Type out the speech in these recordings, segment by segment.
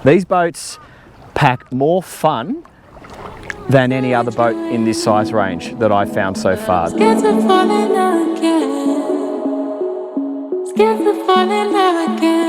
These boats pack more fun than any other boat in this size range that I've found so far. Scared to fall in love again. Scared to fall in love again.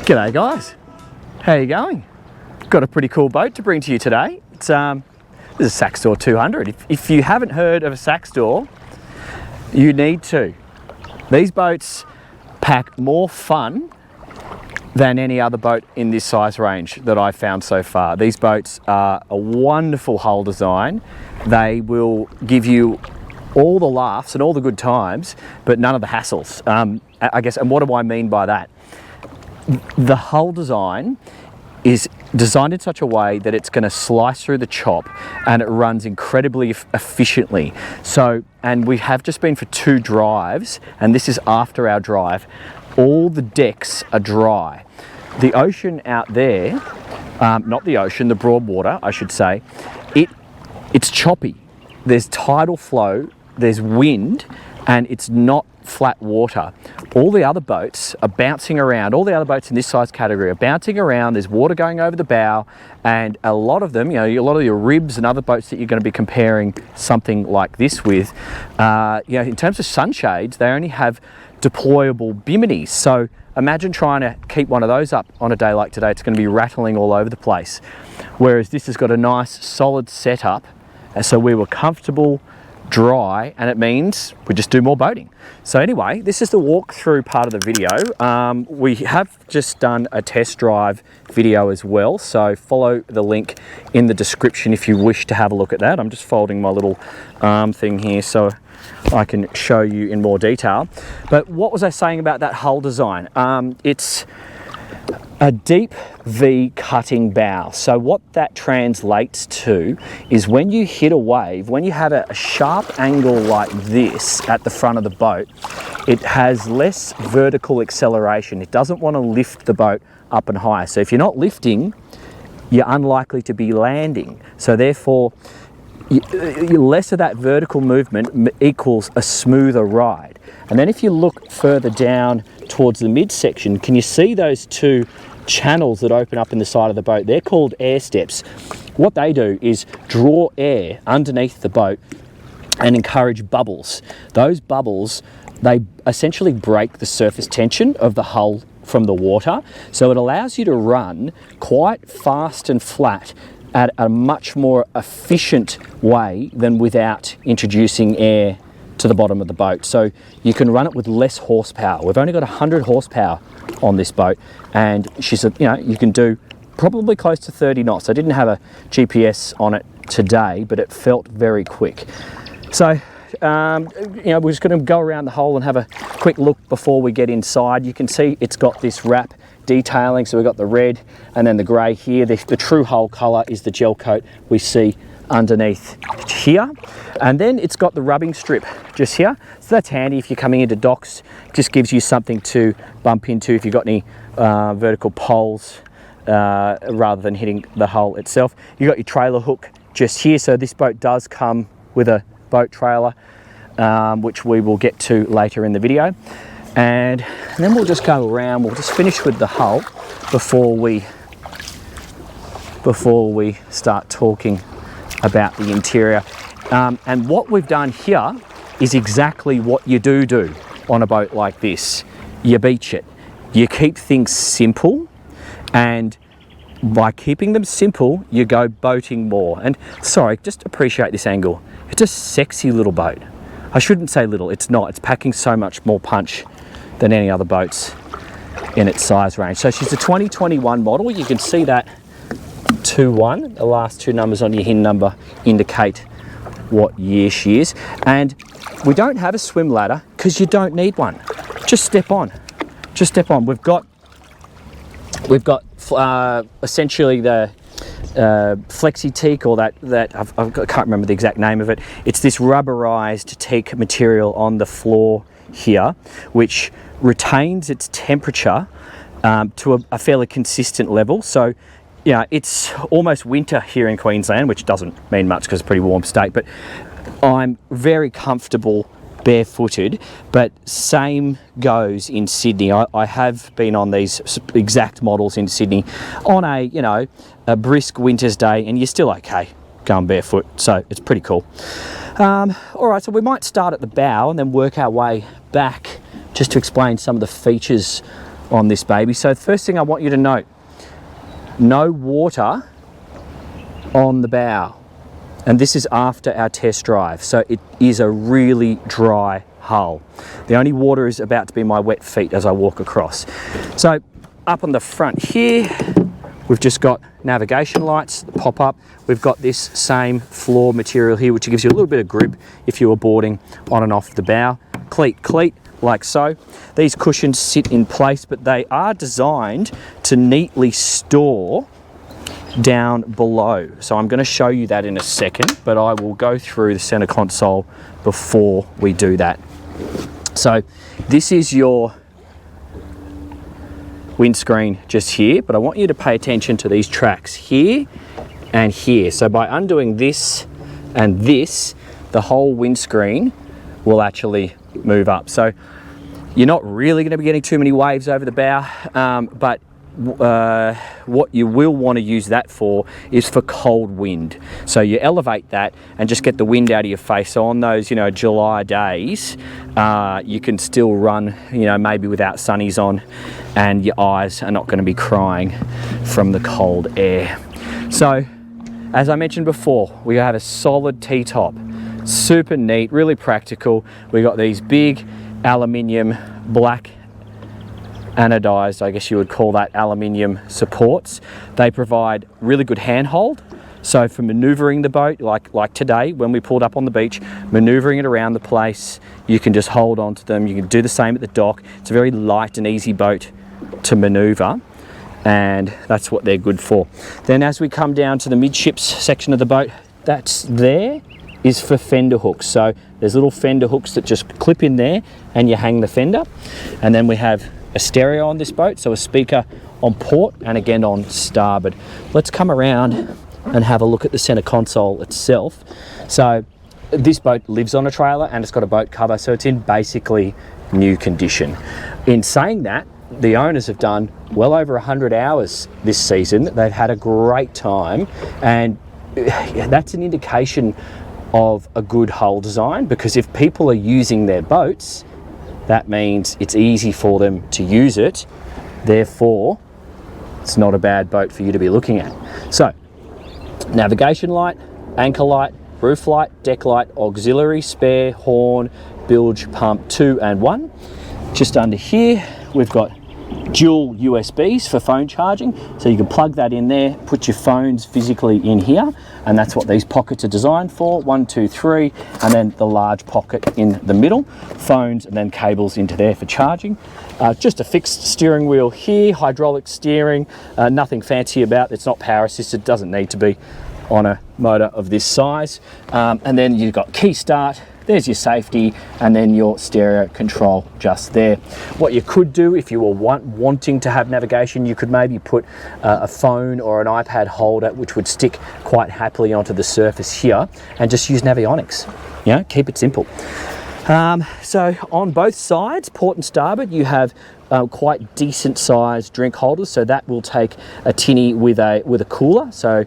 G'day guys, how you going? Got a pretty cool boat to bring to you today. It's this is a Saxdor 200. If you haven't heard of a Saxdor, you need to. These boats pack more fun than any other boat in this size range that I've found so far. These boats are a wonderful hull design. They will give you all the laughs and all the good times, but none of the hassles. I guess, and what do I mean by that? The hull design is designed in such a way that it's going to slice through the chop and it runs incredibly efficiently. So, and we have just been for 2 drives, and this is after our drive. All the decks are dry. The ocean out there, not the ocean, the broad water, I should say, it's choppy. There's tidal flow, there's wind, and it's not flat water. All the other boats are bouncing around. All the other boats in this size category are bouncing around. There's water going over the bow, and a lot of them, you know, a lot of your ribs and other boats that you're going to be comparing something like this with, you know, in terms of sunshades, they only have deployable biminis. So imagine trying to keep one of those up on a day like today. It's going to be rattling all over the place. Whereas this has got a nice solid setup, and so we were comfortable, dry, and it means we just do more boating. So anyway, this is the walkthrough part of the video. We have just done a test drive video as well, so follow the link in the description if you wish to have a look at that. I'm just folding my little arm thing here so I can show you in more detail. But what was I saying about that hull design? It's a deep V cutting bow. So what that translates to is when you hit a wave, when you have a sharp angle like this at the front of the boat, it has less vertical acceleration. It doesn't want to lift the boat up and higher. So if you're not lifting, you're unlikely to be landing. So therefore, less of that vertical movement equals a smoother ride. And then if you look further down towards the midsection, can you see those 2 channels that open up in the side of the boat? They're called air steps. What they do is draw air underneath the boat and encourage bubbles. Those bubbles, they essentially break the surface tension of the hull from the water. So it allows you to run quite fast and flat at a much more efficient way than without introducing air to the bottom of the boat. So you can run it with less horsepower. We've only got 100 horsepower on this boat, and she said, you know, you can do probably close to 30 knots. I didn't have a GPS on it today, but it felt very quick. So, you know, we're just going to go around the hull and have a quick look before we get inside. You can see it's got this wrap detailing, so we've got the red and then the grey here. The true hull colour is the gel coat we see underneath here, and then it's got the rubbing strip just here, so that's handy if you're coming into docks. It just gives you something to bump into if you've got any vertical poles rather than hitting the hull itself. You've got your trailer hook just here, so this boat does come with a boat trailer, which we will get to later in the video, and then we'll just go around. We'll just finish with the hull before we start talking about the interior. And what we've done here is exactly what you do on a boat like this. You beach it. You keep things simple, and by keeping them simple, you go boating more. And sorry, just appreciate this angle. It's a sexy little boat. I shouldn't say little, it's not. It's packing so much more punch than any other boats in its size range. So she's a 2021 model. You can see that 21, the last two numbers on your HIN number indicate what year she is. And we don't have a swim ladder because you don't need one. Just step on. Just step on. We've got essentially the flexi teak, or that I can't remember the exact name of it. It's this rubberized teak material on the floor here, which retains its temperature to a fairly consistent level. So, yeah, it's almost winter here in Queensland, which doesn't mean much because it's a pretty warm state, but I'm very comfortable barefooted. But same goes in Sydney. I have been on these exact models in Sydney on a brisk winter's day, and you're still okay going barefoot, so it's pretty cool. All right, so we might start at the bow and then work our way back just to explain some of the features on this baby. So the first thing I want you to note, no water on the bow. And this is after our test drive, so it is a really dry hull. The only water is about to be my wet feet as I walk across. So up on the front here, we've just got navigation lights that pop up. We've got this same floor material here, which gives you a little bit of grip if you were boarding on and off the bow. Cleat, like so. These cushions sit in place, but they are designed to neatly store down below. So I'm going to show you that in a second, but I will go through the center console before we do that. So this is your windscreen just here, but I want you to pay attention to these tracks here and here. So by undoing this and this, the whole windscreen will actually move up. So you're not really going to be getting too many waves over the bow, but what you will want to use that for is for cold wind. So you elevate that and just get the wind out of your face. So on those, July days, you can still run, maybe without sunnies on, and your eyes are not going to be crying from the cold air. So, as I mentioned before, we have a solid T-top. Super neat, really practical. We got these big aluminium black anodized, I guess you would call that, aluminium supports. They provide really good handhold. So for maneuvering the boat, like today when we pulled up on the beach, maneuvering it around the place, you can just hold on to them. You can do the same at the dock. It's a very light and easy boat to maneuver, and that's what they're good for. Then as we come down to the midships section of the boat, that's there is for fender hooks. So there's little fender hooks that just clip in there and you hang the fender. And then we have a stereo on this boat, so a speaker on port and again on starboard. Let's come around and have a look at the center console itself. So this boat lives on a trailer and it's got a boat cover, so it's in basically new condition. In saying that, the owners have done well over 100 hours this season. They've had a great time, and that's an indication of a good hull design, because if people are using their boats, that means it's easy for them to use it. Therefore, it's not a bad boat for you to be looking at. So, navigation light, anchor light, roof light, deck light, auxiliary, spare, horn, bilge, pump 2 and 1. Just under here, we've got dual USBs for phone charging, so you can plug that in there, put your phones physically in here, and that's what these pockets are designed for. 1, 2, 3, and then the large pocket in the middle, phones and then cables into there for charging. Just a fixed steering wheel here, hydraulic steering, nothing fancy about it. It's not power assisted, doesn't need to be on a motor of this size. And then you've got key start, there's your safety, and then your stereo control just there. What you could do if you were wanting to have navigation, you could maybe put a phone or an iPad holder, which would stick quite happily onto the surface here, and just use Navionics. Keep it simple. So on both sides, port and starboard, you have quite decent sized drink holders, so that will take a tinny with a cooler, so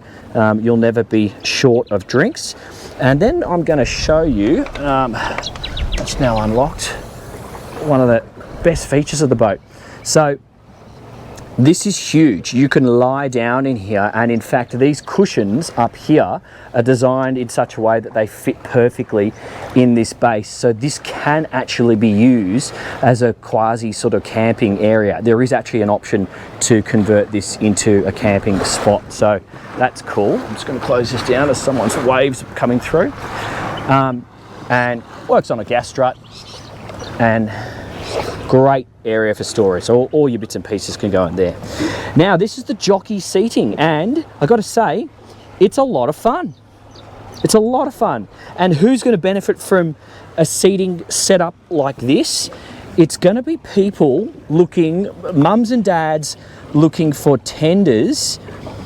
you'll never be short of drinks. And then I'm going to show you, it's now unlocked, one of the best features of the boat. So This is huge. You can lie down in here, and in fact these cushions up here are designed in such a way that they fit perfectly in this base. So this can actually be used as a quasi sort of camping area. There is actually an option to convert this into a camping spot. So that's cool. I'm just going to close this down as someone's waves coming through. And works on a gas strut, and great area for storage. So all your bits and pieces can go in there. Now this is the Jockey Seating, and I got to say, it's a lot of fun. It's a lot of fun. And who's going to benefit from a seating setup like this? It's going to be people looking, mums and dads looking for tenders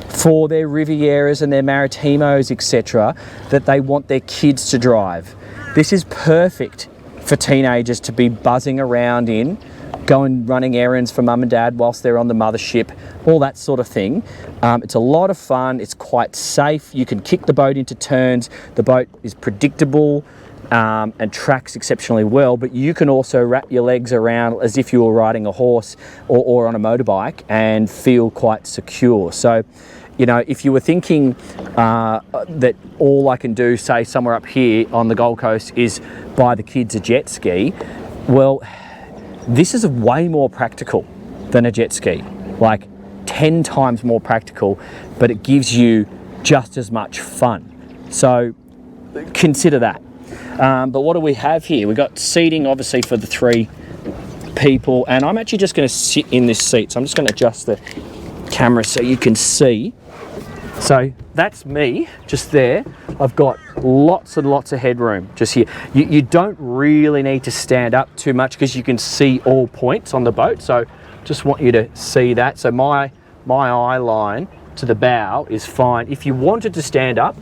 for their Rivieras and their Maritimos, etc., that they want their kids to drive. This is perfect for teenagers to be buzzing around in, going running errands for mum and dad whilst they're on the mothership, all that sort of thing. It's a lot of fun. It's quite safe. You can kick the boat into turns. The boat is predictable and tracks exceptionally well, but you can also wrap your legs around as if you were riding a horse or on a motorbike and feel quite secure. So, you know, if you were thinking that all I can do, say somewhere up here on the Gold Coast, is buy the kids a jet ski, well, this is way more practical than a jet ski, like 10 times more practical, but it gives you just as much fun. So consider that. But what do we have here? We've got seating, obviously, for the 3 people, and I'm actually just going to sit in this seat. So I'm just going to adjust the camera so you can see. So that's me just there. I've got lots and lots of headroom just here. You don't really need to stand up too much because you can see all points on the boat. So just want you to see that. So my eye line to the bow is fine. If you wanted to stand up,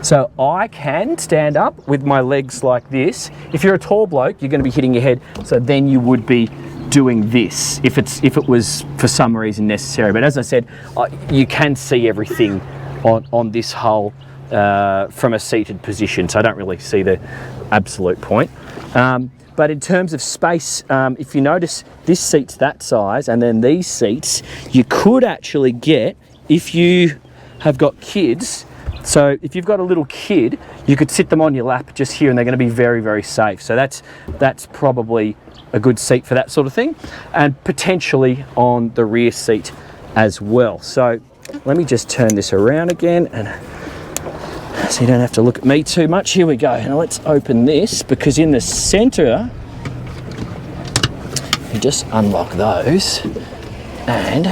so I can stand up with my legs like this. If you're a tall bloke, you're going to be hitting your head. So then you would be doing this if it was for some reason necessary. But as I said, you can see everything on this hull from a seated position, so I don't really see the absolute point. But in terms of space, if you notice, this seat's that size, and then these seats you could actually get if you have got kids. So if you've got a little kid, you could sit them on your lap just here, and they're going to be very, very safe. So that's probably a good seat for that sort of thing, and potentially on the rear seat as well. So let me just turn this around again, and so you don't have to look at me too much. Here we go. Now let's open this, because in the center, you just unlock those, and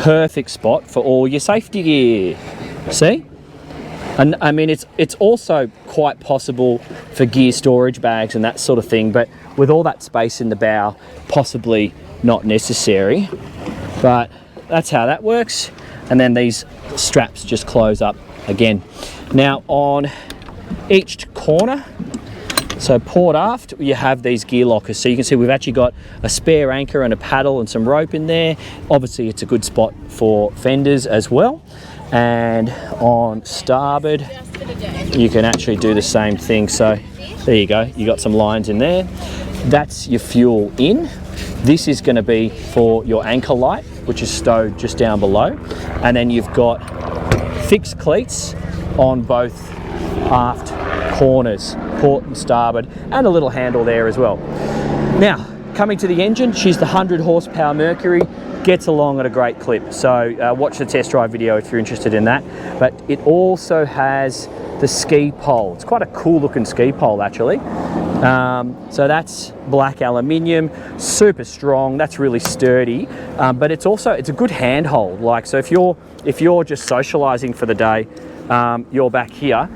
perfect spot for all your safety gear. See? And I mean, it's also quite possible for gear storage bags and that sort of thing, but with all that space in the bow, possibly not necessary. But that's how that works. And then these straps just close up again. Now on each corner, so port aft, you have these gear lockers. So you can see we've actually got a spare anchor and a paddle and some rope in there. Obviously it's a good spot for fenders as well. And on starboard, you can actually do the same thing. So there you go, you got some lines in there. That's your fuel in. This is going to be for your anchor light, which is stowed just down below. And then you've got fixed cleats on both aft corners, port and starboard, and a little handle there as well. Now, coming to the engine, she's the 100 horsepower Mercury, gets along at a great clip. So watch the test drive video if you're interested in that. But it also has the ski pole. It's quite a cool looking ski pole actually. So that's black aluminium, super strong. That's really sturdy. But it's a good handhold. Like, so if you're just socializing for the day, you're back here,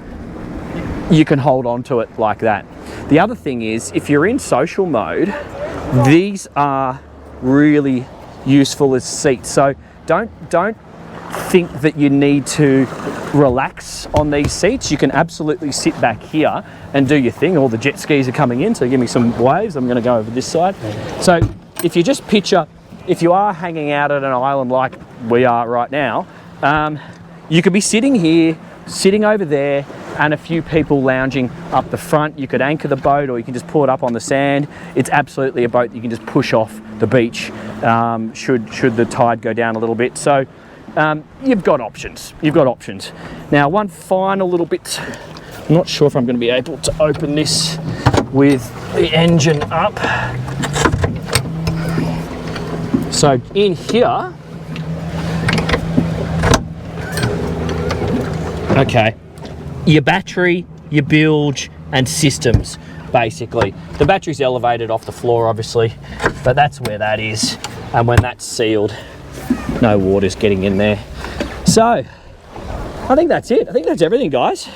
you can hold on to it like that. The other thing is, if you're in social mode, these are really useful as seats. So don't think that you need to relax on these seats. You can absolutely sit back here and do your thing. All the jet skis are coming in, so give me some waves. I'm going to go over this side. So if you just picture, if you are hanging out at an island like we are right now, you could be sitting here, sitting over there, and a few people lounging up the front. You could anchor the boat, or you can just pull it up on the sand. It's absolutely a boat that you can just push off the beach should the tide go down a little bit. So you've got options. Now, one final little bit. I'm not sure if I'm going to be able to open this with the engine up. So in here, okay, your battery, your bilge and systems, basically. The battery's elevated off the floor, obviously, but that's where that is. And when that's sealed, no water's getting in there. So I think that's it. I think that's everything, guys.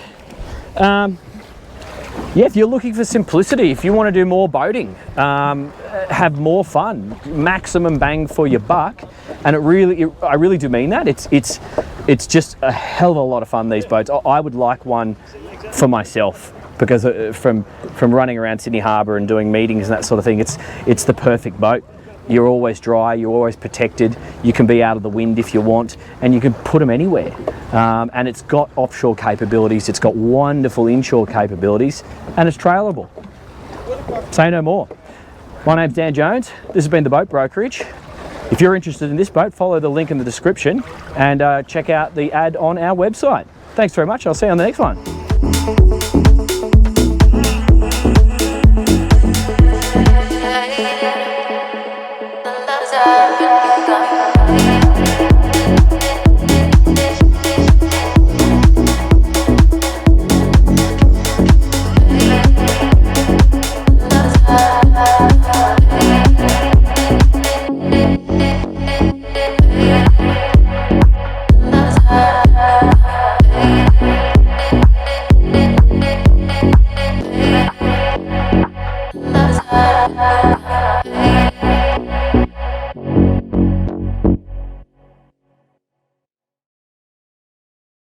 Yeah, if you're looking for simplicity, if you want to do more boating, have more fun, maximum bang for your buck, and I really do mean that. It's just a hell of a lot of fun, these boats. I would like one for myself, because from running around Sydney Harbour and doing meetings and that sort of thing, it's the perfect boat. You're always dry, you're always protected, you can be out of the wind if you want, and you can put them anywhere. And it's got offshore capabilities, it's got wonderful inshore capabilities, and it's trailable. Say no more. My name's Dan Jones, this has been The Boat Brokerage. If you're interested in this boat, follow the link in the description and check out the ad on our website. Thanks very much, I'll see you on the next one.